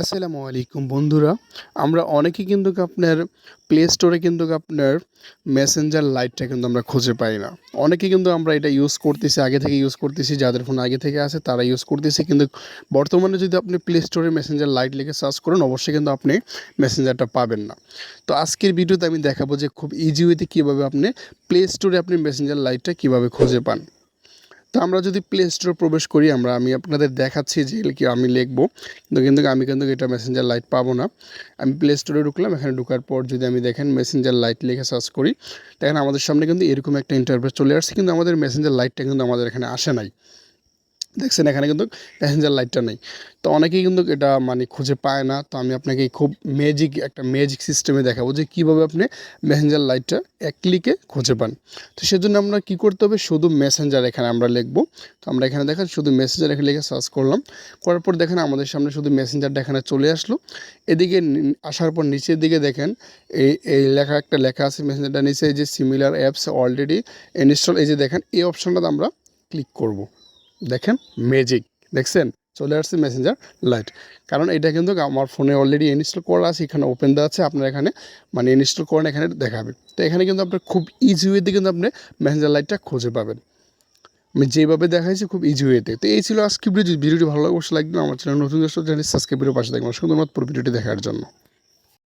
আসসালামু আলাইকুম বন্ধুরা। আমরা অনেকেই কিন্তু আপনার প্লে স্টোরে কিন্তু আপনার মেসেঞ্জার লাইটটা কিন্তু আমরা খুঁজে পাই না। অনেকেই কিন্তু আমরা এটা ইউজ করতেছি, আগে থেকে ইউজ করতেছি, যাদের ফোন আগে থেকে আছে তারা ইউজ করতেছে। কিন্তু বর্তমানে যদি আপনি প্লে স্টোরে মেসেঞ্জার লাইট লিখে সার্চ করেন, অবশ্যই কিন্তু আপনি মেসেঞ্জারটা পাবেন না। তো আজকের ভিডিওতে আমি দেখাবো যে খুব ইজি ওয়েতে কীভাবে আপনি প্লে স্টোরে আপনি মেসেঞ্জার লাইটটা কীভাবে খুঁজে পান। তো আমরা যদি প্লে স্টোরে প্রবেশ করি, আমি আপনাদের দেখাচ্ছি যে আমি লিখবো, কিন্তু আমি কিন্তু এটা মেসেঞ্জার লাইট পাবো না। আমি প্লে স্টোরে ঢুকলাম, এখানে ঢোকার পর যদি আমি দেখেন মেসেঞ্জার লাইট লিখে সার্চ করি, দেখেন আমাদের সামনে কিন্তু এরকম একটা ইন্টারফেস চলে আসছে, কিন্তু আমাদের মেসেঞ্জার লাইটটা কিন্তু আমাদের এখানে আসে নাই। দেখছেন এখানে কিন্তু প্যাসেঞ্জার লাইটটা নেই। তো অনেকেই কিন্তু এটা খুঁজে পায় না। তো আমি আপনাকে খুব একটা ম্যাজিক সিস্টেমে দেখাবো যে কীভাবে আপনি মেসেঞ্জার লাইটটা এক ক্লিকে খুঁজে পান। তো সেজন্য আমরা কী করতে হবে, শুধু মেসেঞ্জার এখানে আমরা লিখবো। তো আমরা এখানে দেখেন শুধু মেসেঞ্জার এখানে লিখে সার্চ করলাম, করার পর দেখেন আমাদের সামনে শুধু মেসেঞ্জারটা এখানে চলে আসলো। এদিকে আসার পর নিচের দিকে দেখেন এই একটা লেখা আছে মেসেঞ্জারটা নিচে, এই যে সিমিলার অ্যাপস অলরেডি ইনস্টল, এই যে দেখেন এই অপশনটাতে আমরা ক্লিক করব। দেখেন ম্যাজিক, দেখছেন চলে আসছে মেসেঞ্জার লাইট। কারণ এটা কিন্তু আমার ফোনে অলরেডি ইনস্টল করা আছে, এখানে ওপেন দেওয়া আছে, আপনার এখানে ইনস্টল করেন এখানে দেখাবে। তো এখানে কিন্তু আপনার খুব ইজি ওয়েতে কিন্তু আপনি মেসেঞ্জার লাইটটা খুঁজে পাবেন। আমি যেভাবে দেখাইছি খুব ইজি ওয়েতে। তো এই ছিল আজকে ভিডিওটি ভালো লাগে অবশ্যই লাইক দিন। আমার চ্যানেল নতুন দর্শক চ্যানেল সাবস্ক্রাইব করে পাশে থাকবেন। শুধুমাত্র ভিডিওটি দেখার জন্য।